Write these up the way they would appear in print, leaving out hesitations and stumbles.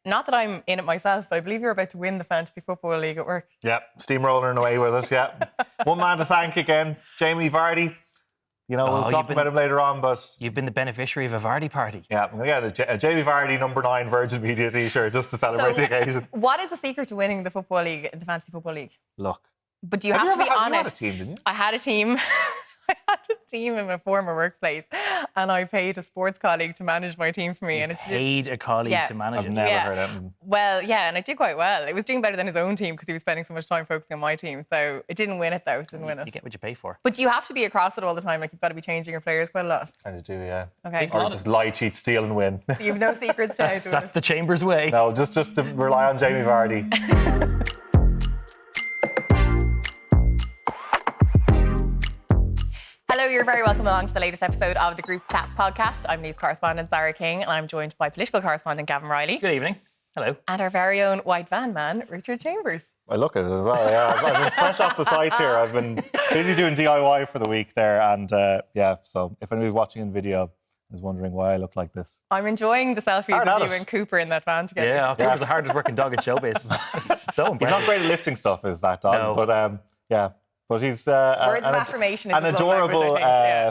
not that I'm in it myself, but I believe you're about to win the Fantasy Football League at work. Yeah, steamrolling away with it, yeah. One man to thank again, Jamie Vardy. You know, we'll talk about him later on, but... You've been the beneficiary of a Vardy party. Yeah, I'm going to get a Jamie Vardy number 9 Virgin Media t-shirt just to celebrate the occasion. What is the secret to winning the Football League, the Fantasy Football League? Luck. But do you have to be on it? You had a team, didn't you? I had a team. I had a team in my former workplace, and I paid a sports colleague to manage my team for me. You and it paid a colleague to manage it? I've never heard of it. Well, yeah, and it did quite well. It was doing better than his own team because he was spending so much time focusing on my team. So it didn't win it, though. It didn't win it. You get what you pay for. But do you have to be across it all the time? Like, you've got to be changing your players quite a lot. Kind of do, yeah. Okay. Or just lie, cheat, steal and win. So you've no secrets to how to win. That's the Chambers way. No, just to rely on Jamie Vardy. Hello, you're very welcome along to the latest episode of the Group Chat podcast. I'm news correspondent Zara King, and I'm joined by political correspondent Gavan Reilly. Good evening. Hello. And our very own white van man, Richard Chambers. I look at it as well, yeah. I've been fresh off the site here. I've been busy doing DIY for the week there, and so if anybody's watching in video is wondering why I look like this. I'm enjoing the selfies of you and Cooper in that van together. Yeah, Cooper's the hardest working dog in showbiz. It's so impressive. He's not great at lifting stuff, is that dog? No. But But he's words of affirmation. An adorable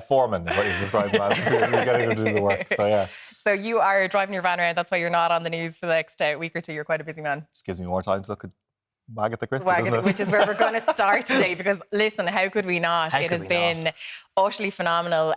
foreman is what you described him as. You're getting him to do the work. So yeah. So you are driving your van around. That's why you're not on the news for the next week or two. You're quite a busy man. Just gives me more time to look at Wagatha, Christie, doesn't it? Which is where we're going to start today. Because listen, how could we not? It has been utterly phenomenal.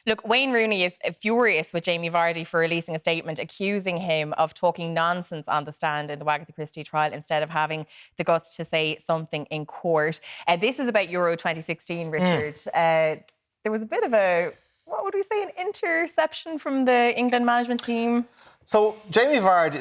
Look, Wayne Rooney is furious with Jamie Vardy for releasing a statement accusing him of talking nonsense on the stand in the Wagatha Christie trial instead of having the guts to say something in court. This is about Euro 2016, Richard. There was a bit of a, what would we say, an interception from the England management team. So Jamie Vardy,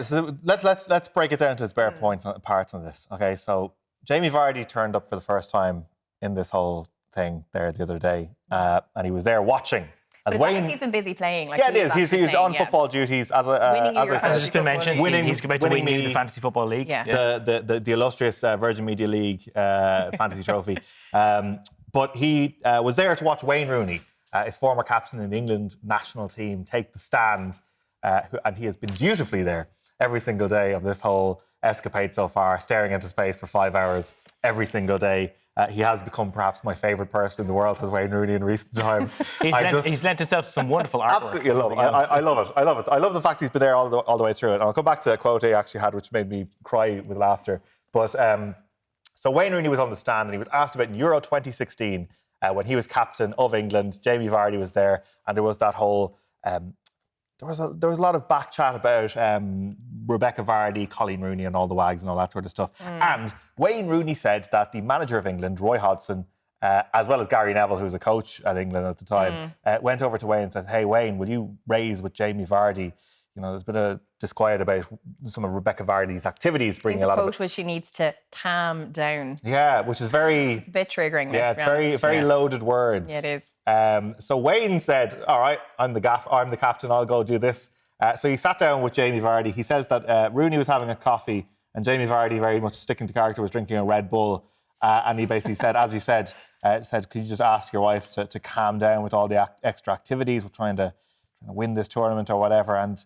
let's break it down to its bare parts on this. Okay, so Jamie Vardy turned up for the first time in this whole thing there the other day, and he was there watching. As Wayne, he's been busy playing. Like, yeah, it is. He's on football duties as I said. As it's been mentioned, he's about to win the Fantasy Football League. Yeah. The illustrious Virgin Media League fantasy trophy. But he was there to watch Wayne Rooney, his former captain in the England national team, take the stand. And he has been dutifully there every single day of this whole escapade so far, staring into space for 5 hours every single day. He has become perhaps my favourite person in the world, has Wayne Rooney in recent times. He's lent himself to some wonderful artwork. Absolutely love it. I love it. I love it. I love the fact he's been there all the way through it. And I'll come back to a quote he actually had, which made me cry with laughter. But so Wayne Rooney was on the stand and he was asked about Euro 2016 when he was captain of England. Jamie Vardy was there, and there was that whole... There was a lot of back chat about Rebekah Vardy, Coleen Rooney and all the wags and all that sort of stuff. And Wayne Rooney said that the manager of England, Roy Hodgson, as well as Gary Neville, who was a coach at England at the time, went over to Wayne and said, "Hey, Wayne, will you raise with Jamie Vardy? You know, there's been a disquiet about some of Rebekah Vardy's activities bringing a lot of..." The quote was she needs to calm down. Yeah, which is very... It's a bit triggering. Yeah, it's very loaded words. Yeah, it is. So Wayne said, "All right, I'm the captain, I'll go do this." So he sat down with Jamie Vardy. He says that Rooney was having a coffee and Jamie Vardy, very much sticking to character, was drinking a Red Bull. And he basically said, as he said, "Could you just ask your wife to calm down with all the extra activities? We're trying to win this tournament or whatever." And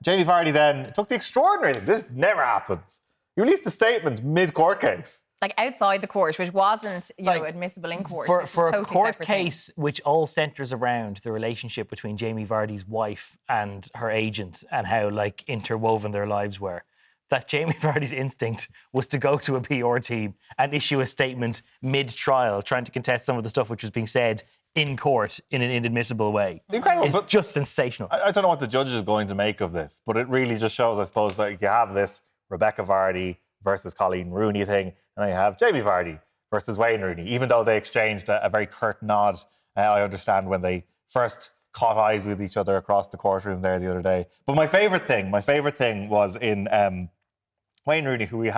Jamie Vardy then took the extraordinary thing. This never happens. He released a statement mid-court case. Like outside the court, which wasn't admissible in court. For a court case which all centres around the relationship between Jamie Vardy's wife and her agent and how interwoven their lives were, that Jamie Vardy's instinct was to go to a PR team and issue a statement mid-trial trying to contest some of the stuff which was being said in court in an inadmissible way. Incredible. It's just sensational. I don't know what the judge is going to make of this, but it really just shows, I suppose, you have this Rebekah Vardy versus Coleen Rooney thing, and then you have Jamie Vardy versus Wayne Rooney, even though they exchanged a very curt nod, I understand, when they first caught eyes with each other across the courtroom there the other day. But my favourite thing was in Wayne Rooney, who we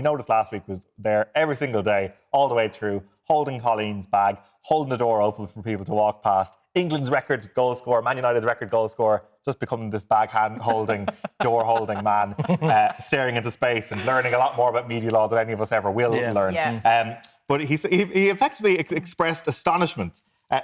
noticed last week was there every single day, all the way through, holding Colleen's bag, holding the door open for people to walk past. England's record goal scorer, Man United's record goal scorer, just becoming this bag hand holding, door holding man, staring into space and learning a lot more about media law than any of us ever will learn. Yeah. But he effectively expressed astonishment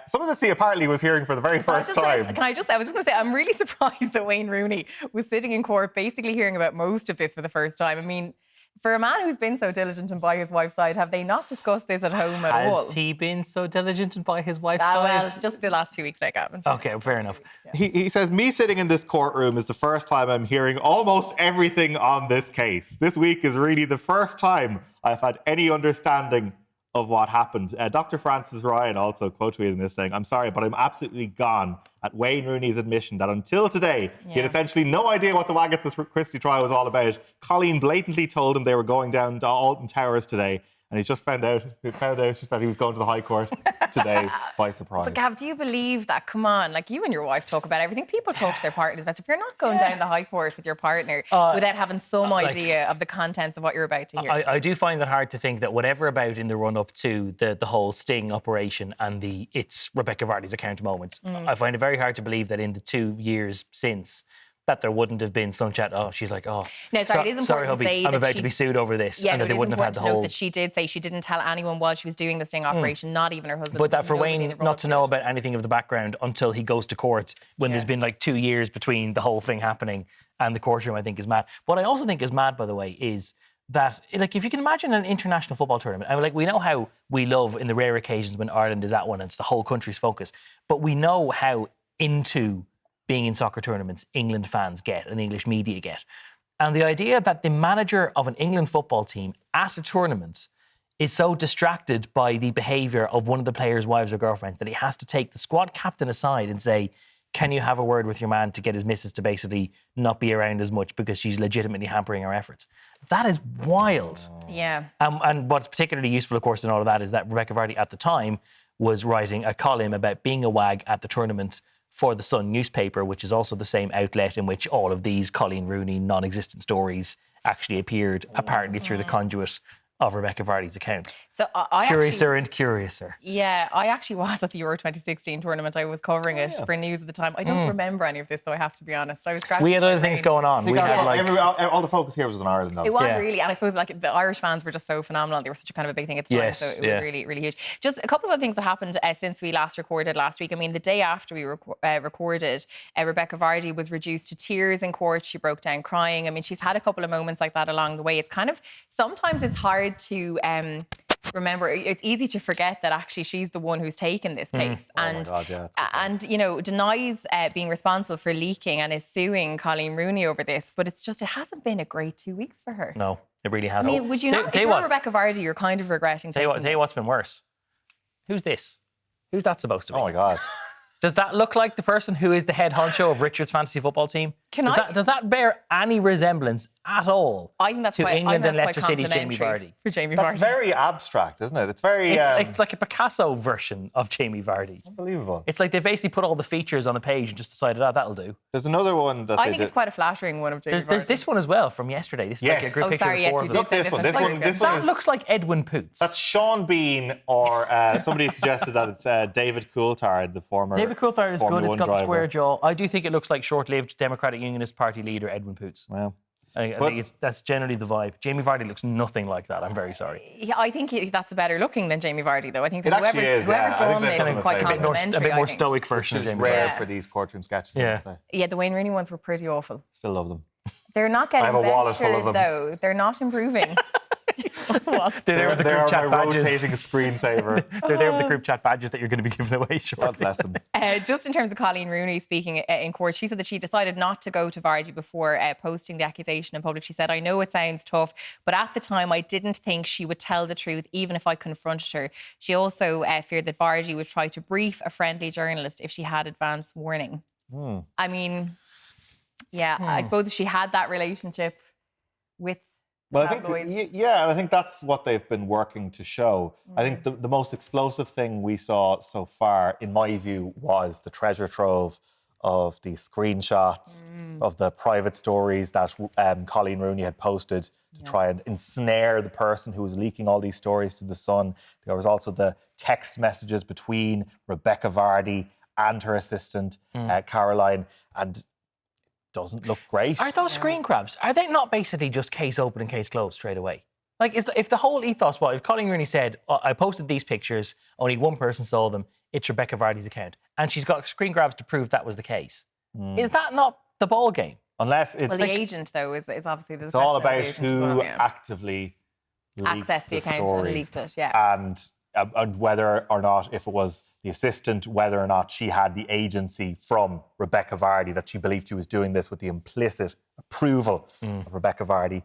Someone that apparently was hearing for the very first time. I was just going to say, I'm really surprised that Wayne Rooney was sitting in court basically hearing about most of this for the first time. I mean, for a man who's been so diligent and by his wife's side, have they not discussed this at home at all? Has he been so diligent and by his wife's side? Well, just the last 2 weeks, like Gavan. Okay, fair enough. Yeah. He says, me sitting in this courtroom is the first time I'm hearing almost everything on this case. This week is really the first time I've had any understanding of what happened. Dr. Francis Ryan also quote tweeted this saying, I'm sorry, but I'm absolutely gone at Wayne Rooney's admission that until today, he had essentially no idea what the Wagatha Christie trial was all about. Coleen blatantly told him they were going down to Alton Towers today. And he's just found out that he was going to the High Court today by surprise. But Gav, do you believe that? Come on, like you and your wife talk about everything. People talk to their partners about. If you're not going down the High Court with your partner without having some idea of the contents of what you're about to hear. I do find it hard to think that whatever about in the run-up to the whole sting operation and it's Rebekah Vardy's account moment, I find it very hard to believe that in the 2 years since that there wouldn't have been some chat. Oh, she's like, oh. No, sorry, it is important to say I'm about to be sued over this. Yeah, and that they wouldn't have had the whole. That she did say she didn't tell anyone while she was doing the sting operation, not even her husband. But that for Wayne not to know about anything of the background until he goes to court when there's been like 2 years between the whole thing happening and the courtroom, I think is mad. What I also think is mad, by the way, is that, like, if you can imagine an international football tournament, and like we know how we love in the rare occasions when Ireland is at one and it's the whole country's focus, but we know how into being in soccer tournaments England fans get and the English media get. And the idea that the manager of an England football team at a tournament is so distracted by the behaviour of one of the players' wives or girlfriends that he has to take the squad captain aside and say, can you have a word with your man to get his missus to basically not be around as much because she's legitimately hampering her efforts? That is wild. Yeah. And what's particularly useful, of course, in all of that is that Rebekah Vardy at the time was writing a column about being a wag at the tournament for the Sun newspaper, which is also the same outlet in which all of these Coleen Rooney non-existent stories actually appeared, apparently through the conduit of Rebekah Vardy's account. So Curiouser. Yeah, I actually was at the Euro 2016 tournament. I was covering it for news at the time. I don't remember any of this, though, I have to be honest. I was scratching. We had other things going on. We had all the focus here was on Ireland. It was really, and I suppose like the Irish fans were just so phenomenal. They were such a kind of a big thing at the time, so it was really, really huge. Just a couple of other things that happened since we last recorded last week. I mean, the day after we recorded, Rebekah Vardy was reduced to tears in court. She broke down crying. I mean, she's had a couple of moments like that along the way. It's kind of, sometimes it's hard to remember, it's easy to forget that actually she's the one who's taken this case and you know, denies being responsible for leaking and is suing Coleen Rooney over this. But it's just, it hasn't been a great 2 weeks for her. No, it really hasn't. I mean, would you not? If you're Rebekah Vardy, you're kind of regretting. Tell you what's been worse. Who's this? Who's that supposed to be? Oh my God. Does that look like the person who is the head honcho of Richard's fantasy football team? Does that bear any resemblance at all? I think that's to England and Leicester City's Jamie Vardy. For Jamie Vardy. That's very abstract, isn't it? It's very. It's like a Picasso version of Jamie Vardy. Unbelievable. It's like they basically put all the features on a page and just decided, that'll do. There's another one that I think it's quite a flattering one of Jamie Vardy. There's this one as well from yesterday. This is like a group picture of 4 of them. Look, this one. That looks like Edwin Poots. That's Sean Bean, or somebody suggested that it's David Coulthard, the former. David Coulthard is Formula good. It's got driver. the square jaw. I do think it looks like short-lived Democratic Unionist Party leader Edwin Poots. Well, I think that's generally the vibe. Jamie Vardy looks nothing like that. I'm very sorry. Yeah, I think that's a better looking than Jamie Vardy, though. I think that whoever's done this is quite complimentary. A bit more stoic version of Jamie rare Vardy. for these courtroom sketches. Yeah, the Wayne Rooney ones were pretty awful. Still love them. They're not getting I have a wallet full of them. though. They're not improving. They're there with the group chat badges. Rotating screensaver. They're there with the group chat badges that you're going to be giving away shortly. God bless them. Just in terms of Coleen Rooney speaking in court, she said that she decided not to go to Vardy before posting the accusation in public. She said, I know it sounds tough, but at the time I didn't think she would tell the truth even if I confronted her. She also feared that Vardy would try to brief a friendly journalist if she had advance warning. I mean, I suppose if she had that relationship with Well, I think, I think that's what they've been working to show. I think the most explosive thing we saw so far, in my view, was the treasure trove of the screenshots of the private stories that Coleen Rooney had posted to try and ensnare the person who was leaking all these stories to the Sun. There was also the text messages between Rebekah Vardy and her assistant, Caroline, and doesn't look great. Are those screen grabs? Are they not basically just case open and case closed straight away? Like, if the whole ethos was, if Coleen Rooney said, I posted these pictures, only one person saw them, it's Rebekah Vardy's account, and she's got screen grabs to prove that was the case, is that not the ball game? Unless it's... Well, the agent, though, is obviously the... It's all about who actively accessed the account and leaked it, and whether or not, if it was the assistant, whether or not she had the agency from Rebekah Vardy, that she believed she was doing this with the implicit approval of Rebekah Vardy.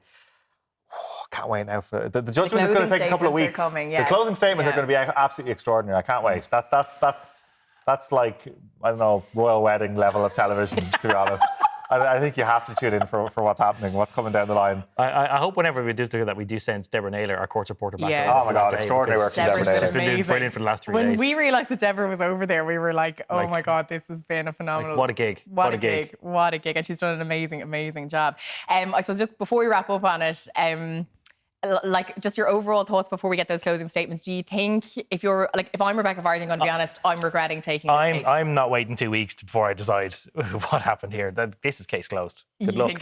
Oh, can't wait now for... The judgment is going to take a couple of weeks. The closing statements are going to be absolutely extraordinary. I can't wait. That's like, I don't know, royal wedding level of television, to be honest. I think you have to tune in for what's happening, what's coming down the line. I hope whenever we do that, we do send Deborah Naylor, our court reporter, back. Yes. Oh my God, extraordinary work from Deborah Naylor. She's been doing brilliant for the last 3 days. When we realised that Deborah was over there, we were like, oh my God, this has been a phenomenal... What a gig. What a gig. What a gig. And she's done an amazing, amazing job. I suppose, just before we wrap up on it, like, just your overall thoughts before we get those closing statements. Do you think, if I'm Rebekah Vardy, I'm going to be honest, I'm regretting taking this case? I'm not waiting 2 weeks before I decide what happened here. This is case closed. Good luck.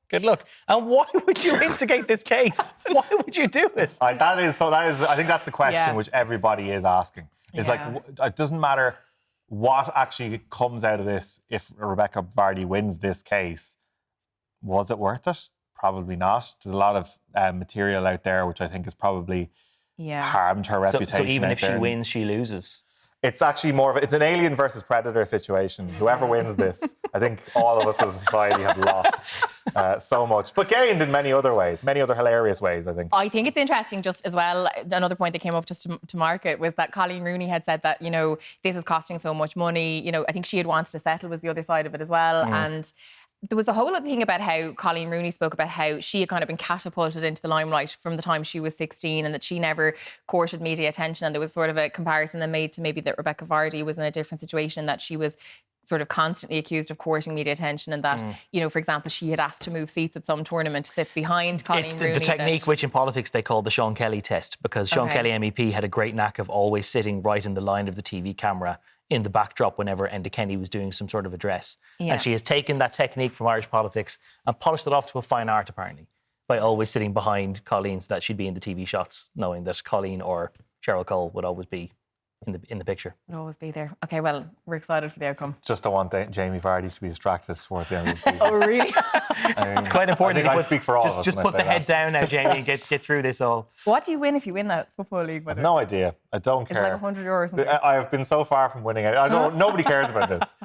Good luck. And why would you instigate this case? Why would you do it? I think that's the question which everybody is asking. It's like, it doesn't matter what actually comes out of this. If Rebekah Vardy wins this case, was it worth it? Probably not. There's a lot of material out there which I think has probably harmed her reputation. So even if she wins, she loses? It's actually more of it's an alien versus predator situation. Whoever wins this, I think all of us as a society have lost so much, but gained in many other ways, many other hilarious ways, I think. I think it's interesting just as well, another point that came up just to mark it was that Coleen Rooney had said that, this is costing so much money. I think she had wanted to settle was the other side of it as well. And there was a whole other thing about how Coleen Rooney spoke about how she had kind of been catapulted into the limelight from the time she was 16 and that she never courted media attention. And there was sort of a comparison then made to maybe that Rebekah Vardy was in a different situation, that she was sort of constantly accused of courting media attention and that, for example, she had asked to move seats at some tournament to sit behind Coleen Rooney. It's the technique which in politics they call the Sean Kelly test, because Sean Kelly MEP had a great knack of always sitting right in the line of the TV camera in the backdrop whenever Enda Kenny was doing some sort of address. And she has taken that technique from Irish politics and polished it off to a fine art, apparently, by always sitting behind Coleen so that she'd be in the TV shots, knowing that Coleen or Cheryl Cole would always be in the picture. Would always be there. Okay, well, we're excited for the outcome. Just don't want Jamie Vardy to be distracted towards the end of the season. Oh, really? It's quite important. I speak for all of us. Just put the head down now, Jamie, and get through this all. What do you win if you win that football league? I have no idea. I don't care. It's like €100 or something. I have been so far from winning it. Nobody cares about this.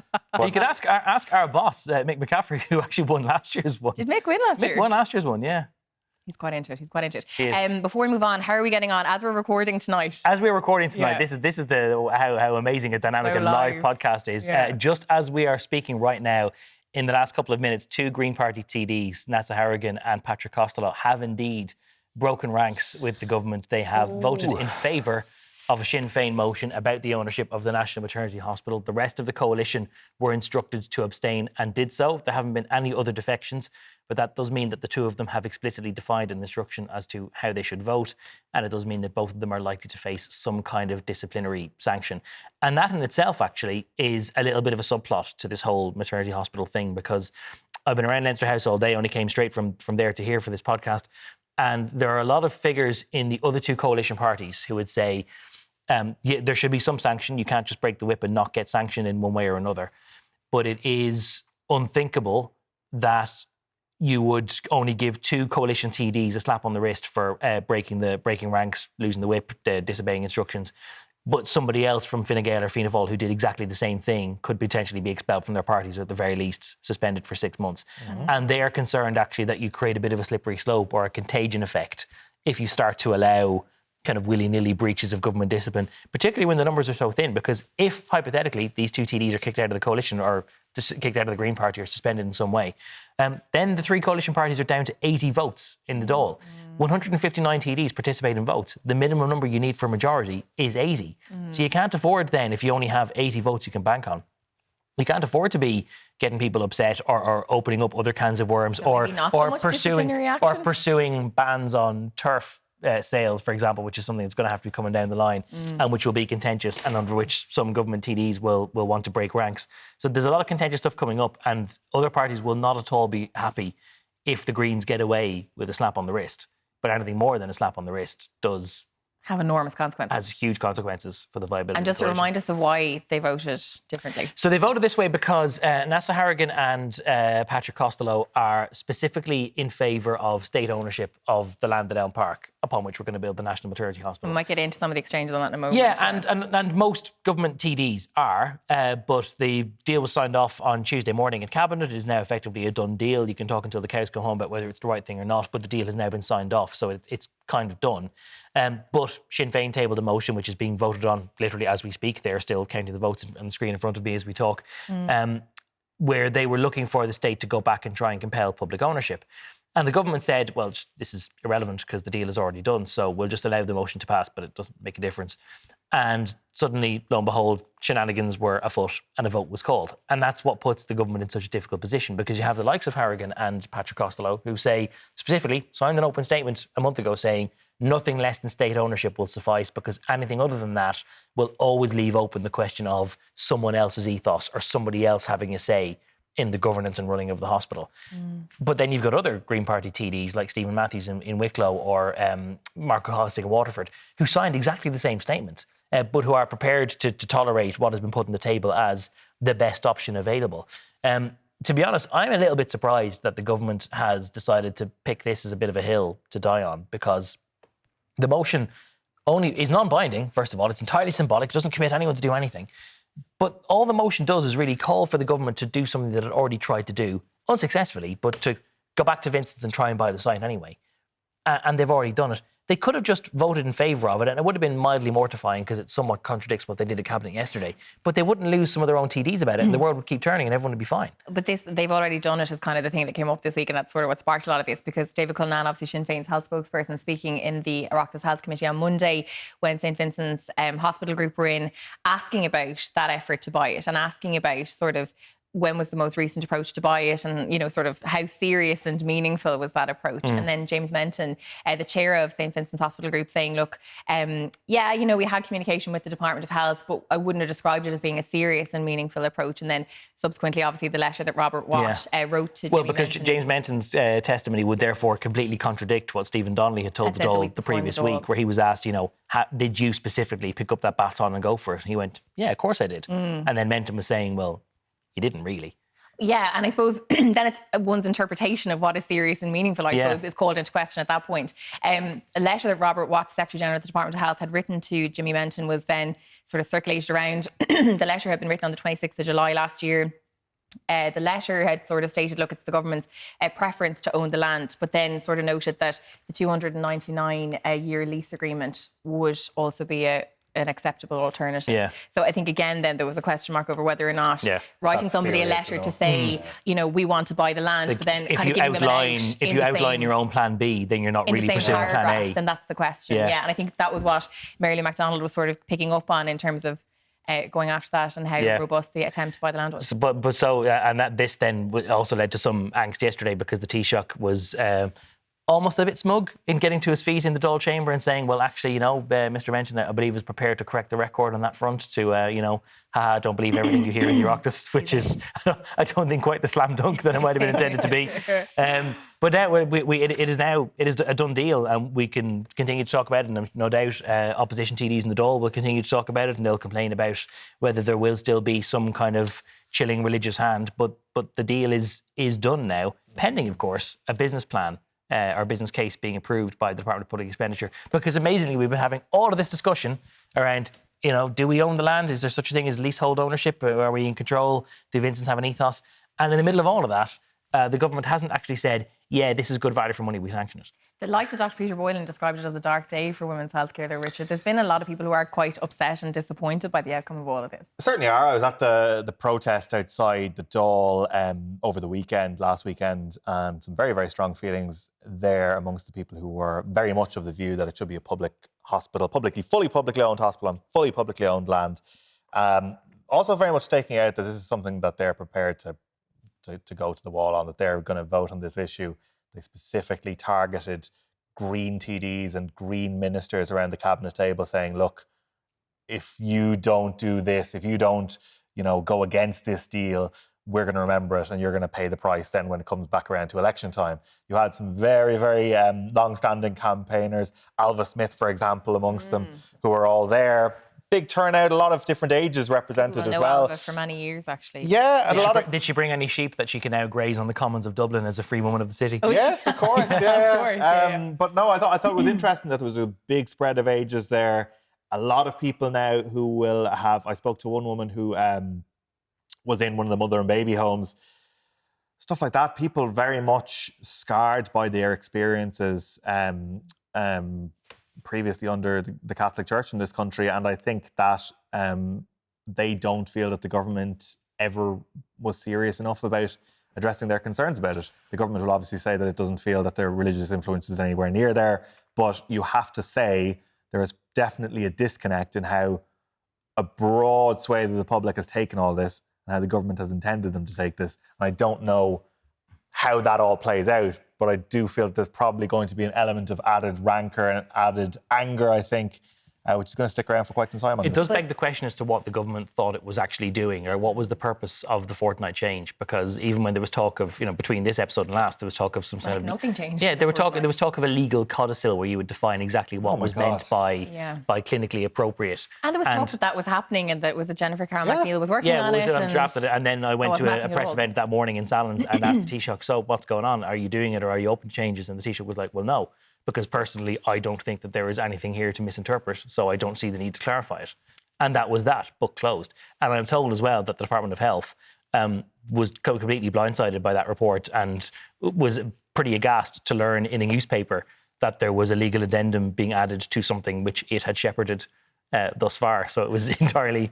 You could ask our boss, Mick McCaffrey, who actually won last year's one. Did Mick win last year? Mick won last year's one, yeah. He's quite into it. Before we move on, how are we getting on as we're recording tonight? This is how amazing a dynamic and live podcast is. Just as we are speaking right now, in the last couple of minutes, 2 Green Party TDs, Nasa Harrigan and Patrick Costello, have indeed broken ranks with the government. They have voted in favour of a Sinn Féin motion about the ownership of the National Maternity Hospital. The rest of the coalition were instructed to abstain and did so. There haven't been any other defections, but that does mean that the two of them have explicitly defined an instruction as to how they should vote, and it does mean that both of them are likely to face some kind of disciplinary sanction. And that in itself actually is a little bit of a subplot to this whole maternity hospital thing, because I've been around Leinster House all day, only came straight from there to here for this podcast, and there are a lot of figures in the other two coalition parties who would say, there should be some sanction. You can't just break the whip and not get sanctioned in one way or another. But it is unthinkable that you would only give 2 coalition TDs a slap on the wrist for breaking ranks, losing the whip, disobeying instructions. But somebody else from Fine Gael or Fianna Fáil who did exactly the same thing could potentially be expelled from their parties, or at the very least suspended for 6 months. And they are concerned actually that you create a bit of a slippery slope or a contagion effect if you start to allow kind of willy-nilly breaches of government discipline, particularly when the numbers are so thin. Because if, hypothetically, these 2 TDs are kicked out of the coalition or kicked out of the Green Party or suspended in some way, then the 3 coalition parties are down to 80 votes in the Dáil. 159 TDs participate in votes. The minimum number you need for a majority is 80. So you can't afford then, if you only have 80 votes you can bank on, you can't afford to be getting people upset or opening up other cans of worms, or pursuing bans on turf sales, for example, which is something that's going to have to be coming down the line and which will be contentious and under which some government TDs will want to break ranks. So there's a lot of contentious stuff coming up, and other parties will not at all be happy if the Greens get away with a slap on the wrist, but anything more than a slap on the wrist does have enormous consequences. Has huge consequences for the viability. And just to remind us of why they voted differently. So they voted this way because Nasa Harrigan and Patrick Costello are specifically in favour of state ownership of the land at Elm Park, upon which we're going to build the National Maternity Hospital. We might get into some of the exchanges on that in a moment. Yeah, and most government TDs are, but the deal was signed off on Tuesday morning in Cabinet. It is now effectively a done deal. You can talk until the cows come home about whether it's the right thing or not, but the deal has now been signed off, so it's kind of done. But Sinn Féin tabled a motion which is being voted on literally as we speak. They're still counting the votes on the screen in front of me as we talk, where they were looking for the state to go back and try and compel public ownership. And the government said, well, this is irrelevant because the deal is already done, so we'll just allow the motion to pass, but it doesn't make a difference. And suddenly, lo and behold, shenanigans were afoot and a vote was called. And that's what puts the government in such a difficult position, because you have the likes of Harrigan and Patrick Costello who say, specifically, signed an open statement a month ago saying nothing less than state ownership will suffice, because anything other than that will always leave open the question of someone else's ethos or somebody else having a say in the governance and running of the hospital. But then you've got other Green Party TDs like Stephen Matthews in Wicklow or Marco Hostig in Waterford, who signed exactly the same statement, but who are prepared to tolerate what has been put on the table as the best option available. To be honest, I'm a little bit surprised that the government has decided to pick this as a bit of a hill to die on, because the motion only is non-binding, first of all. It's entirely symbolic. It doesn't commit anyone to do anything. But all the motion does is really call for the government to do something that it already tried to do, unsuccessfully, but to go back to Vincent's and try and buy the site anyway. And they've already done it. They could have just voted in favour of it, and it would have been mildly mortifying because it somewhat contradicts what they did at Cabinet yesterday. But they wouldn't lose some of their own TDs about it, and the world would keep turning and everyone would be fine. But they've already done it is kind of the thing that came up this week, and that's sort of what sparked a lot of this, because David Cullinane, obviously Sinn Féin's health spokesperson, speaking in the Oireachtas Health Committee on Monday when St Vincent's Hospital Group were in, asking about that effort to buy it and asking about sort of when was the most recent approach to buy it, and, you know, sort of how serious and meaningful was that approach. And then James Menton, the chair of St Vincent's Hospital Group, saying, look, yeah, you know, we had communication with the Department of Health, but I wouldn't have described it as being a serious and meaningful approach. And then subsequently, obviously, the letter that Robert Watt wrote to Jimmy because Menton. James Menton's testimony would therefore completely contradict what Stephen Donnelly had told the Dáil the previous week, where he was asked, you know, did you specifically pick up that baton and go for it? And he went, yeah, of course I did. And then Menton was saying, well, you didn't really. Yeah, and I suppose then it's one's interpretation of what is serious and meaningful, I suppose, is called into question at that point. A letter that Robert Watt, Secretary General of the Department of Health, had written to Jimmy Menton was then sort of circulated around. The letter had been written on the 26th of July last year. The letter had sort of stated, look, it's the government's preference to own the land, but then sort of noted that the 299-year lease agreement would also be an acceptable alternative. Yeah. So I think, again, then there was a question mark over whether or not writing somebody a letter to say, you know, we want to buy the land, but then kind of giving them an out. If you outline your own plan B, then you're not really pursuing plan A. Then that's the question. Yeah. And I think that was what Marilyn MacDonald was sort of picking up on in terms of going after that and how robust the attempt to buy the land was. And this then also led to some angst yesterday, because the Taoiseach was almost a bit smug in getting to his feet in the Dáil chamber and saying, well, actually, you know, Mr. Menton, I believe, is prepared to correct the record on that front to, you know, don't believe everything you hear in the Oireachtas, which is, I don't think, quite the slam dunk that it might have been intended to be. But now it is a done deal, and we can continue to talk about it, and no doubt opposition TDs in the Dáil will continue to talk about it, and they'll complain about whether there will still be some kind of chilling religious hand. But the deal is done now, pending, of course, a business plan. Our business case being approved by the Department of Public Expenditure. Because amazingly, we've been having all of this discussion around, you know, do we own the land? Is there such a thing as leasehold ownership? Are we in control? Do Vincent's have an ethos? And in the middle of all of that, the government hasn't actually said, yeah, this is good value for money, we sanction it. The likes of Dr. Peter Boylan described it as a dark day for women's healthcare there, Richard. There's been a lot of people who are quite upset and disappointed by the outcome of all of this. Certainly are. I was at the protest outside the Dáil over the weekend, last weekend, and some very, very strong feelings there amongst the people who were very much of the view that it should be a public hospital, fully publicly owned hospital on fully publicly owned land. Also very much staking out that this is something that they're prepared to go to the wall on, that they're going to vote on this issue. They specifically targeted Green TDs and Green ministers around the cabinet table, saying, look, if you don't do this, if you don't, you know, go against this deal, we're going to remember it and you're going to pay the price then when it comes back around to election time. You had some very, very long-standing campaigners, Alva Smith, for example, amongst them, who are all there. Big turnout, a lot of different ages represented as well. Alva for many years, actually. Yeah, and Did she bring any sheep that she can now graze on the commons of Dublin as a free woman of the city? Oh, yes, of course, yeah. Of course, yeah. But no, I thought it was interesting that there was a big spread of ages there. A lot of people now who will have... I spoke to one woman who was in one of the mother and baby homes. Stuff like that. People very much scarred by their experiences previously under the Catholic Church in this country. And I think that they don't feel that the government ever was serious enough about addressing their concerns about it. The government will obviously say that it doesn't feel that their religious influence is anywhere near there. But you have to say there is definitely a disconnect in how a broad swathe of the public has taken all this and how the government has intended them to take this. And I don't know how that all plays out, but I do feel that there's probably going to be an element of added rancour and added anger, I think, which is going to stick around for quite some time on It this. does beg the question as to what the government thought it was actually doing, or what was the purpose of the fortnight change. Because even when there was talk of, between this episode and last, there was talk of some sort of... Nothing changed. Yeah, there was talk of a legal codicil where you would define exactly what was meant by clinically appropriate. And there was talk that was happening and that was that Jennifer Carroll McNeil was working on it. Yeah, drafted it. And then I went to a press event that morning in Salons and asked the Taoiseach, so what's going on? Are you doing it or are you open to changes? And the Taoiseach was like, well, no. Because personally, I don't think that there is anything here to misinterpret, so I don't see the need to clarify it. And that was that, book closed. And I'm told as well that the Department of Health was completely blindsided by that report and was pretty aghast to learn in a newspaper that there was a legal addendum being added to something which it had shepherded thus far. So it was entirely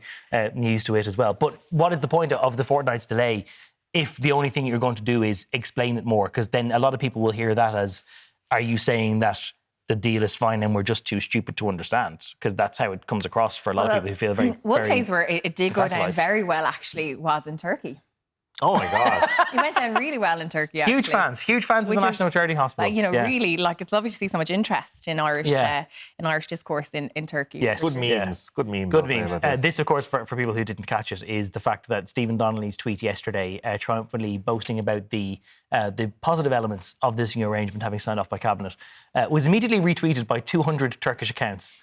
news to it as well. But what is the point of the fortnight's delay if the only thing you're going to do is explain it more? Because then a lot of people will hear that as... Are you saying that the deal is fine and we're just too stupid to understand? Because that's how it comes across for a lot of people who feel very... One place where it did go down infantilized. very well, actually, was in Turkey. Oh, my God. It went down really well in Turkey, actually. Huge fans of the National Charity Hospital. Really, it's lovely to see so much interest in Irish discourse in Turkey. Yes. Good memes. Good memes. Good memes. This, of course, for people who didn't catch it, is the fact that Stephen Donnelly's tweet yesterday, triumphantly boasting about the positive elements of this new arrangement having signed off by Cabinet, was immediately retweeted by 200 Turkish accounts.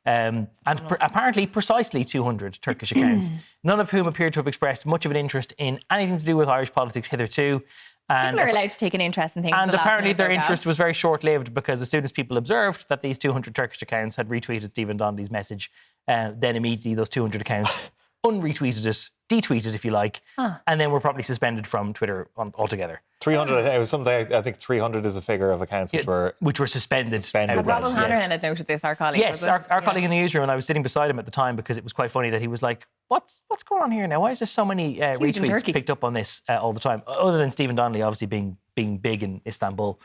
Apparently precisely 200 Turkish accounts, none of whom appear to have expressed much of an interest in anything to do with Irish politics hitherto. And people are allowed to take an interest in things. And apparently their interest was very short-lived, because as soon as people observed that these 200 Turkish accounts had retweeted Stephen Donnelly's message, then immediately those 200 accounts unretweeted it, detweeted if you like, and then were probably suspended from Twitter altogether. 300, it was something, I think 300 is a figure of accounts which were suspended. Robin Hanrahan had noted this, our colleague. Yes, our colleague in the newsroom, and I was sitting beside him at the time because it was quite funny that he was like, what's going on here now? Why is there so many retweets picked up on this all the time? Other than Stephen Donnelly obviously being big in Istanbul,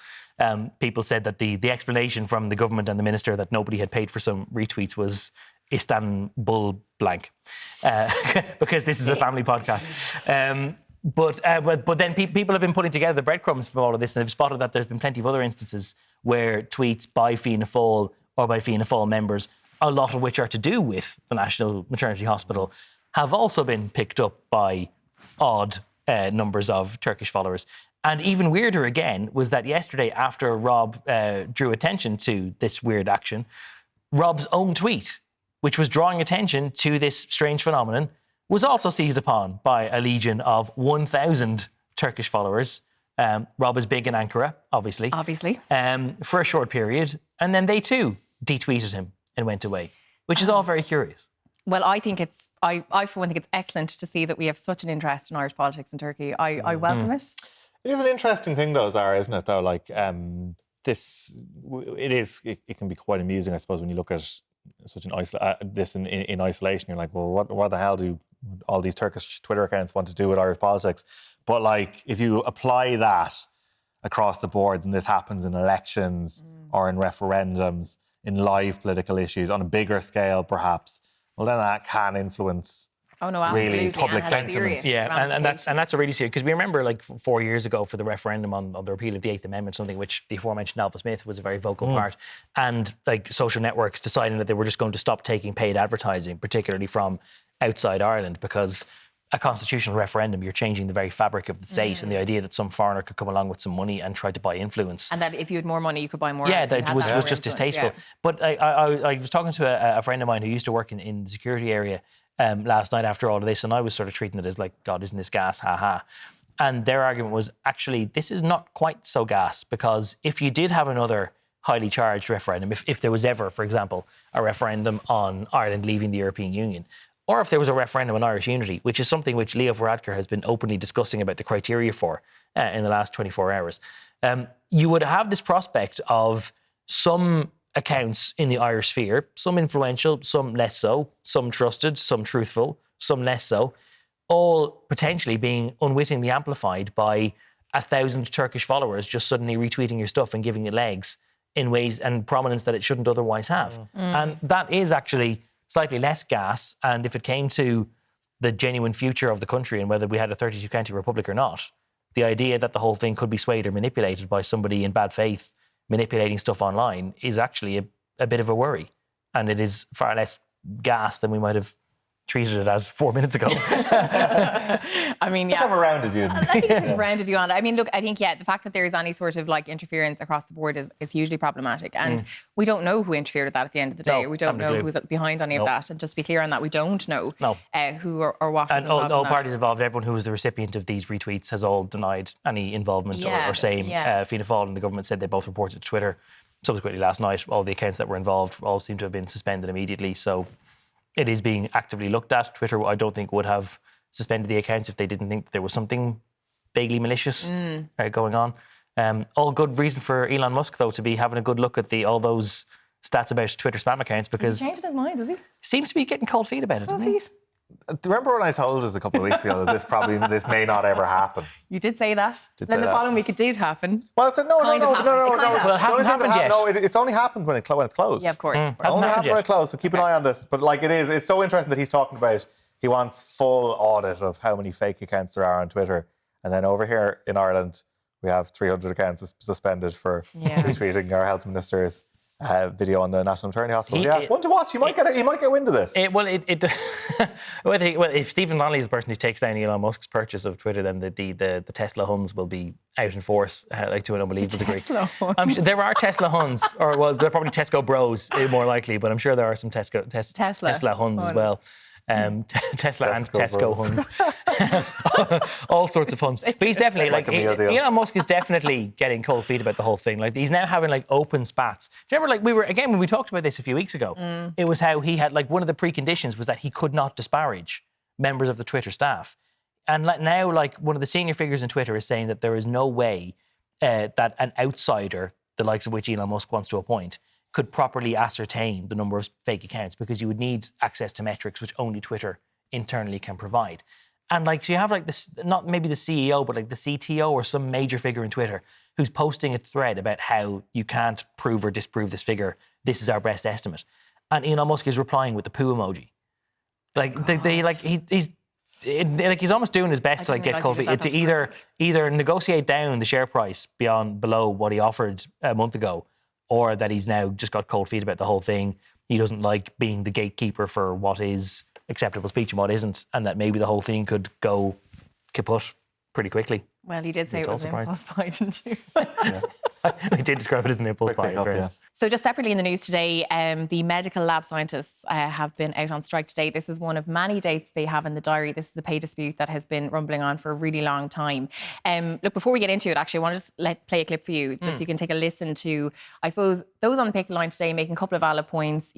people said that the explanation from the government and the minister that nobody had paid for some retweets was Istanbul blank, because this is a family podcast. But then people have been putting together the breadcrumbs for all of this, and they've spotted that there's been plenty of other instances where tweets by Fianna Fáil or by Fianna Fáil members, a lot of which are to do with the National Maternity Hospital, have also been picked up by odd numbers of Turkish followers. And even weirder again was that yesterday, after Rob drew attention to this weird action, Rob's own tweet, which was drawing attention to this strange phenomenon, was also seized upon by a legion of 1,000 Turkish followers. Rob is big in Ankara, obviously. For a short period. And then they too detweeted him and went away, which is all very curious. Well, I think I for one think it's excellent to see that we have such an interest in Irish politics in Turkey. I welcome it. It is an interesting thing, though, Zara, isn't it? Though, like it can be quite amusing, I suppose, when you look at such this in isolation. You're like, well, what the hell do all these Turkish Twitter accounts want to do with Irish politics? But like, if you apply that across the boards, and this happens in elections or in referendums, in live political issues on a bigger scale, perhaps, well, then that can influence really public sentiment. Yeah, and that's a really serious, because we remember like 4 years ago for the referendum on the repeal of the Eighth Amendment, something which the aforementioned Alva Smith was a very vocal part, and like social networks deciding that they were just going to stop taking paid advertising, particularly from outside Ireland, because a constitutional referendum, you're changing the very fabric of the state, and the idea that some foreigner could come along with some money and try to buy influence. And that if you had more money, you could buy more. Yeah, ads, so that was just distasteful. Yeah. But I was talking to a friend of mine who used to work in the security area last night after all of this, and I was sort of treating it as like, God, isn't this gas? Ha ha. And their argument was, actually, this is not quite so gas, because if you did have another highly charged referendum, if there was ever, for example, a referendum on Ireland leaving the European Union, or if there was a referendum on Irish unity, which is something which Leo Varadkar has been openly discussing about the criteria for in the last 24 hours, you would have this prospect of some accounts in the Irish sphere, some influential, some less so, some trusted, some truthful, some less so, all potentially being unwittingly amplified by 1,000 Turkish followers just suddenly retweeting your stuff and giving it legs in ways and prominence that it shouldn't otherwise have. And that is actually slightly less gas. And if it came to the genuine future of the country and whether we had a 32-county republic or not, the idea that the whole thing could be swayed or manipulated by somebody in bad faith manipulating stuff online is actually a bit of a worry. And it is far less gas than we might have treated it as 4 minutes ago. I mean, yeah. Let's have a round of view. I think it's a round of view on it. I mean, look, I think, the fact that there is any sort of like interference across the board is hugely problematic. And we don't know who interfered with that at the end of the day. No, we don't know who's behind any of that. And just to be clear on that, we don't know who or what. And all parties involved, everyone who was the recipient of these retweets has all denied any involvement or same. Fianna Fáil and the government said they both reported to Twitter. Subsequently last night, all the accounts that were involved all seem to have been suspended immediately. So it is being actively looked at. Twitter, I don't think, would have suspended the accounts if they didn't think there was something vaguely malicious going on. All good reason for Elon Musk, though, to be having a good look at all those stats about Twitter spam accounts, because he's changed his mind, has he? Seems to be getting cold feet about it, doesn't he? Remember when I told us a couple of weeks ago that this may not ever happen? You did say that. Then the following week it did happen. Well, I said no. Well, it hasn't happened yet. No, it's only happened when it's closed. Yeah, of course. It only happened when it's closed, so keep an eye on this. But like it's so interesting that he's talking about he wants full audit of how many fake accounts there are on Twitter. And then over here in Ireland, we have 300 accounts suspended for retweeting our health minister's video on the National Maternity Hospital. One to watch. He might get wind of this. If Stephen Donnelly is the person who takes down Elon Musk's purchase of Twitter, then the Tesla Huns will be out in force, to an unbelievable degree. I'm sure there are Tesla Huns, or they're probably Tesco Bros more likely, but I'm sure there are some Tesla Huns as well. Tesla and Tesco Huns. All sorts of Huns. But he's definitely, Elon Musk is definitely getting cold feet about the whole thing. Like, he's now having, open spats. Do you remember, when we talked about this a few weeks ago, it was how he had, one of the preconditions was that he could not disparage members of the Twitter staff. And now, one of the senior figures in Twitter is saying that there is no way that an outsider, the likes of which Elon Musk wants to appoint, could properly ascertain the number of fake accounts, because you would need access to metrics which only Twitter internally can provide. And so you have this, not maybe the CEO, but the CTO or some major figure in Twitter who's posting a thread about how you can't prove or disprove this figure. This is our best estimate. And Elon Musk is replying with the poo emoji. He's almost doing his best to get cold feet. To either negotiate down the share price below what he offered a month ago, or that he's now just got cold feet about the whole thing. He doesn't like being the gatekeeper for what is acceptable speech and what isn't, and that maybe the whole thing could go kaput pretty quickly. Well, he did say it was an impulse buy, didn't you? He did describe it as an impulse buy. So just separately in the news today, the medical lab scientists have been out on strike today. This is one of many dates they have in the diary. This is a pay dispute that has been rumbling on for a really long time. Look, before we get into it, actually, I want to just play a clip for you, just so you can take a listen to, I suppose, those on the picket line today making a couple of valid points.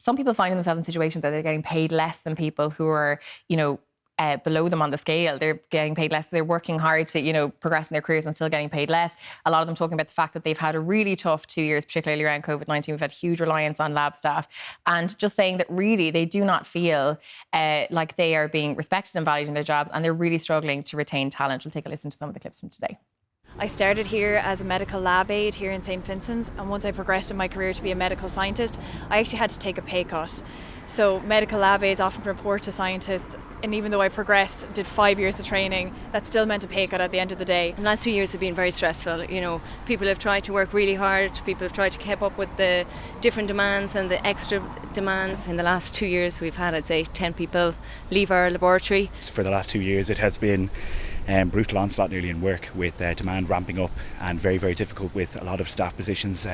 Some people find themselves in situations where they're getting paid less than people who are, below them on the scale. They're getting paid less. They're working hard to, progress in their careers and still getting paid less. A lot of them talking about the fact that they've had a really tough 2 years, particularly around COVID-19. We've had huge reliance on lab staff, and just saying that really they do not feel like they are being respected and valued in their jobs, and they're really struggling to retain talent. We'll take a listen to some of the clips from today. I started here as a medical lab aide here in St. Vincent's, and once I progressed in my career to be a medical scientist, I actually had to take a pay cut. So medical lab aides often report to scientists, and even though I progressed, did 5 years of training, that still meant a pay cut at the end of the day. The last 2 years have been very stressful. You know, people have tried to work really hard. People have tried to keep up with the different demands and the extra demands. In the last 2 years, we've had, I'd say, 10 people leave our laboratory. For the last 2 years, it has been brutal onslaught nearly in work, with demand ramping up and very, very difficult with a lot of staff positions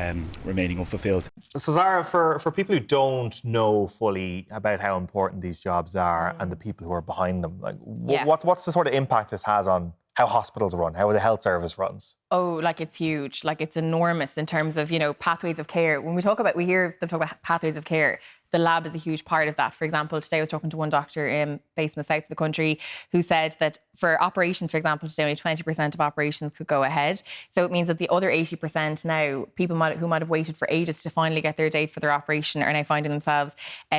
remaining unfulfilled. So Zara, for people who don't know fully about how important these jobs are and the people who are behind them, like what's the sort of impact this has on how hospitals run, how the health service runs? Oh, like it's huge. Like it's enormous in terms of, pathways of care. When we hear them talk about pathways of care, the lab is a huge part of that. For example, today I was talking to one doctor based in the south of the country who said that for operations, for example, today only 20% of operations could go ahead. So it means that the other 80% now, people who might have waited for ages to finally get their date for their operation are now finding themselves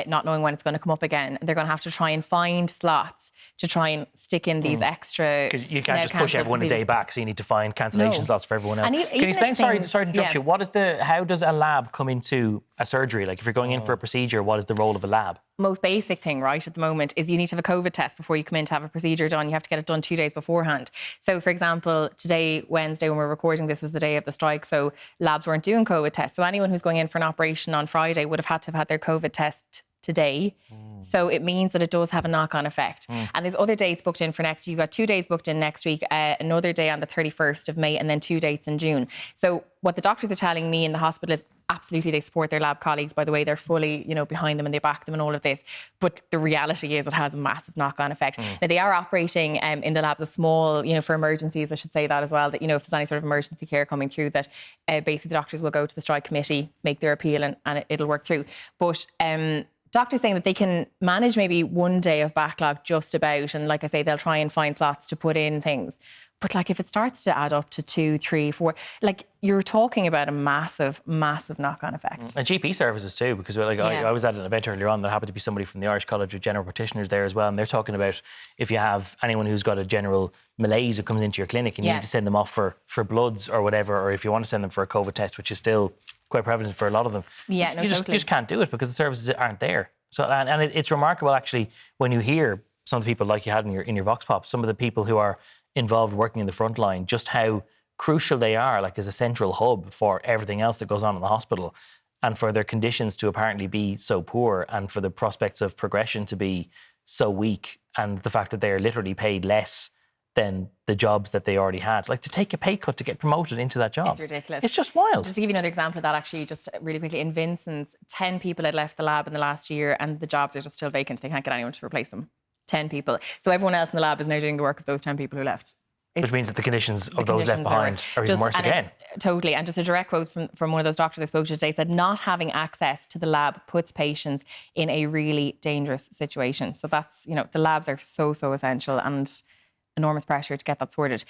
not knowing when it's going to come up again. They're going to have to try and find slots to try and stick in these extra... Because you can't just push everyone a day back, so you need to find cancellation slots for everyone else. Can you explain, sorry to interrupt you, how does a lab come into a surgery? Like if you're going in for a procedure, what is the role of a lab? Most basic thing, right, at the moment is you need to have a COVID test before you come in to have a procedure done. You have to get it done 2 days beforehand. So, for example, today, Wednesday, when we're recording this, was the day of the strike, so labs weren't doing COVID tests. So anyone who's going in for an operation on Friday would have had to have had their COVID test today. So it means that it does have a knock-on effect. And there's other dates booked in for next. You've got 2 days booked in next week, another day on the 31st of May, and then 2 dates in June. So what the doctors are telling me in the hospital is absolutely they support their lab colleagues. By the way, they're fully, behind them and they back them in all of this. But the reality is it has a massive knock-on effect. Now, they are operating in the labs a small, for emergencies, I should say that as well, that, if there's any sort of emergency care coming through, that basically the doctors will go to the strike committee, make their appeal and it'll work through. But doctors saying that they can manage maybe 1 day of backlog just about, and like I say, they'll try and find slots to put in things. But like if it starts to add up to 2, 3, 4, like you're talking about a massive, massive knock-on effect. And GP services too, because I was at an event earlier on that happened to be somebody from the Irish College of General Practitioners there as well, and they're talking about if you have anyone who's got a general malaise who comes into your clinic and you need to send them off for bloods or whatever, or if you want to send them for a COVID test, which is still quite prevalent for a lot of them. Yeah, no, you just can't do it because the services aren't there. So and it's remarkable actually when you hear some of the people like you had in your Vox Pop, some of the people who are involved working in the front line, just how crucial they are, like as a central hub for everything else that goes on in the hospital, and for their conditions to apparently be so poor, and for the prospects of progression to be so weak, and the fact that they are literally paid less than the jobs that they already had. Like to take a pay cut to get promoted into that job. It's ridiculous. It's just wild. Just to give you another example of that, actually, just really quickly, in Vincent's, 10 people had left the lab in the last year and the jobs are just still vacant. They can't get anyone to replace them. 10 people. So everyone else in the lab is now doing the work of those 10 people who left. Which means that the conditions of those left behind are even worse again. Totally. And just a direct quote from one of those doctors I spoke to today said, not having access to the lab puts patients in a really dangerous situation. So that's, the labs are so, so essential and enormous pressure to get that sorted.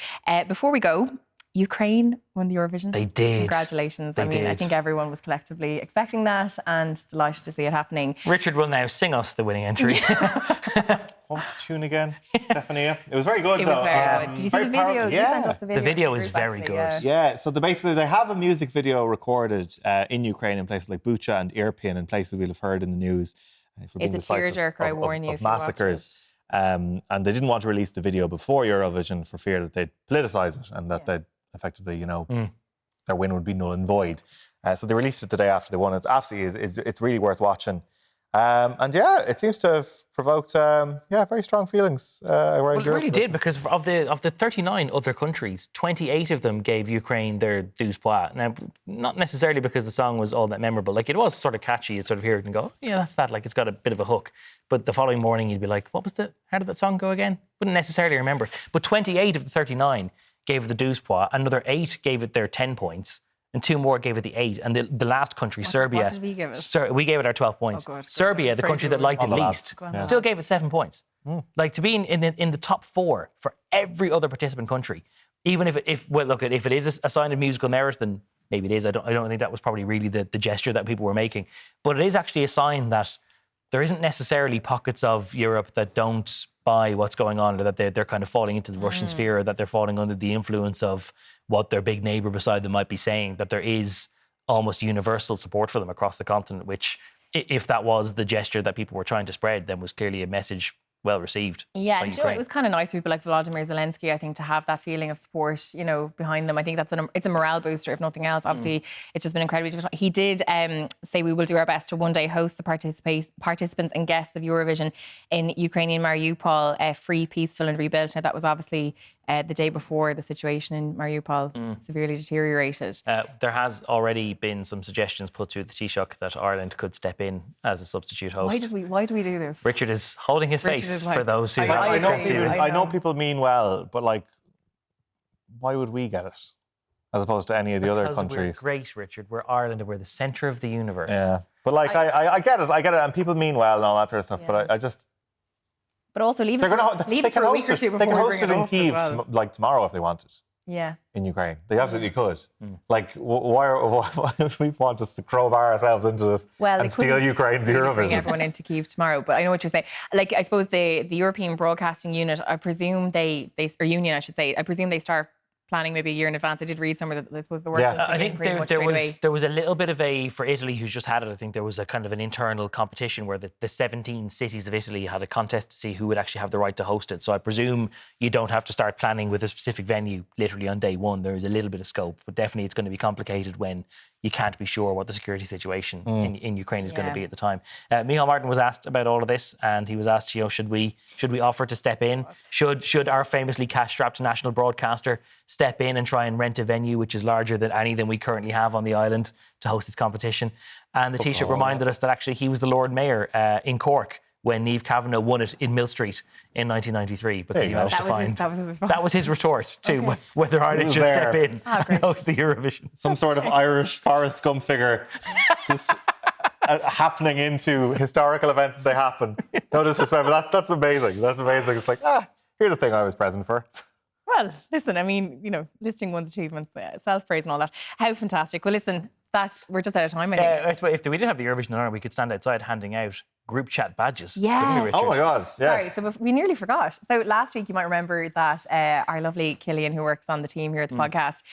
Before we go, Ukraine won the Eurovision. They did. Congratulations. They did. I think everyone was collectively expecting that and delighted to see it happening. Richard will now sing us the winning entry. What was the tune again, Stefania? It was very good, It though. was very good. Did you see the video? Yeah. You sent us the video. The video is Bruce, very actually, good. Yeah, so they have a music video recorded in Ukraine in places like Bucha and Irpin, and places we'll have heard in the news. For being It's the a sites tearjerker, I warn you. of if you watch massacres. it. And they didn't want to release the video before Eurovision for fear that they'd politicise it and that they'd effectively, their win would be null and void. So they released it the day after they won. It's absolutely, it's really worth watching. And it seems to have provoked, very strong feelings around Well, it Europe. really did, because of the 39 other countries, 28 of them gave Ukraine their douze pois. Now, not necessarily because the song was all that memorable. Like, it was sort of catchy. You'd sort of hear it and go, yeah, that's that. Like, it's got a bit of a hook. But the following morning, you'd be like, how did that song go again? Wouldn't necessarily remember. But 28 of the 39 gave it the douze pois. Another 8 gave it their 10 points. And 2 more gave it the 8. And the last country, Serbia... What did we give it? We gave it our 12 points. God. Serbia, the country that liked it least, still gave it 7 points. Like, to be in the top 4 for every other participant country, even if it is a sign of musical merit, then maybe it is. I don't think that was probably really the gesture that people were making. But it is actually a sign that there isn't necessarily pockets of Europe that don't buy what's going on, or that they're kind of falling into the Russian sphere, or that they're falling under the influence of what their big neighbour beside them might be saying, that there is almost universal support for them across the continent, which if that was the gesture that people were trying to spread, then was clearly a message well received. Yeah, by and Ukraine. it was kind of nice for people like Volodymyr Zelensky, I think, to have that feeling of support, behind them. I think it's a morale booster, if nothing else. Obviously, it's just been incredibly difficult. He did say we will do our best to one day host the participants and guests of Eurovision in Ukrainian Mariupol, free, peaceful and rebuilt. Now, that was obviously the day before the situation in Mariupol severely deteriorated. There has already been some suggestions put to the Taoiseach that Ireland could step in as a substitute host. Why do we do this? Richard is holding his face like, for those who I know people mean well, but like, why would we get it as opposed to any of the other countries? We're great, Richard. We're Ireland and we're the centre of the universe. Yeah, but like I get it, and people mean well and all that sort of stuff. Yeah. But I just. But also leave it for a week or two before They can we host bring it in up Kyiv as well. like tomorrow if they wanted. Yeah. In Ukraine, they absolutely could. Like, why would we want us to crowbar ourselves into this and steal Ukraine's Eurovision? Bring everyone into Kyiv tomorrow, but I know what you're saying. Like, I suppose the European Broadcasting Unit, I presume or union, I should say, I presume they start planning maybe a year in advance. I did read some of I suppose the work. Yeah. I think there was a little bit of for Italy who's just had it. I think there was a kind of an internal competition where the 17 cities of Italy had a contest to see who would actually have the right to host it. So I presume you don't have to start planning with a specific venue literally on day one. There is a little bit of scope, but definitely it's going to be complicated when you can't be sure what the security situation in Ukraine is going to be at the time. Micheál Martin was asked about all of this, and he was asked, should we offer to step in? Should our famously cash-strapped national broadcaster step in and try and rent a venue which is larger than any than we currently have on the island to host this competition? And the Taoiseach reminded us that actually he was the Lord Mayor in Cork when Niamh Kavanagh won it in Mill Street in 1993 because he managed to find... That was his retort to whether Ireland should step in and host the Eurovision. Some sort of Irish Forrest Gump figure just happening into historical events that they happen. No disrespect, but that's amazing. That's amazing. It's like, here's a thing I was present for. Well, listen, I mean, listing one's achievements, self-praise and all that. How fantastic. Well, listen, we're just out of time, I think. If we did have the Eurovision in Ireland, we could stand outside handing out group chat badges. Yeah. Oh my God, yes. Sorry, so we nearly forgot. So last week, you might remember that our lovely Cillian, who works on the team here at the podcast,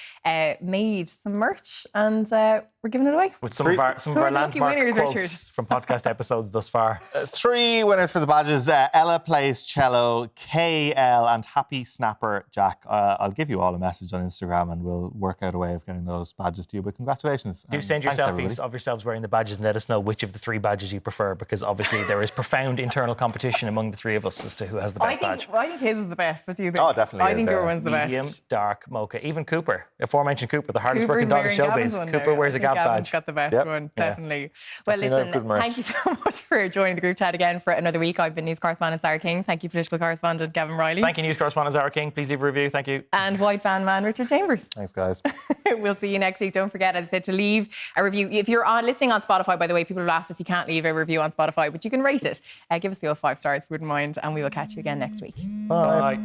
made some merch and we're giving it away. With some of our landmark quotes from podcast episodes thus far. 3 winners for the badges. Ella plays cello, KL and Happy Snapper Jack. I'll give you all a message on Instagram and we'll work out a way of getting those badges to you. But congratulations. Do send your selfies of yourselves wearing the badges and let us know which of the 3 badges you prefer, because obviously there is profound internal competition among the 3 of us as to who has the best badge. I think his is the best, but do you think? Oh, definitely. I think your one's the Medium, best. dark, mocha. Even Cooper, aforementioned Cooper, the hardest working dog in showbiz. Cooper wears a Gav badge. Got the best one, definitely. Well, Definitely listen, thank you so much for joining the group chat again for another week. I've been news correspondent Zara King. Thank you, political correspondent Gavan Reilly. Thank you, news correspondent Zara King. Please leave a review. Thank you. And White Fan Man Richard Chambers. Thanks, guys. We'll see you next week. Don't forget, as I said, to leave a review. If you're listening on Spotify, by the way, people have asked us, you can't leave a review on Spotify, but you can rate it. Give us the old 5 stars if you wouldn't mind, and we will catch you again next week. Bye.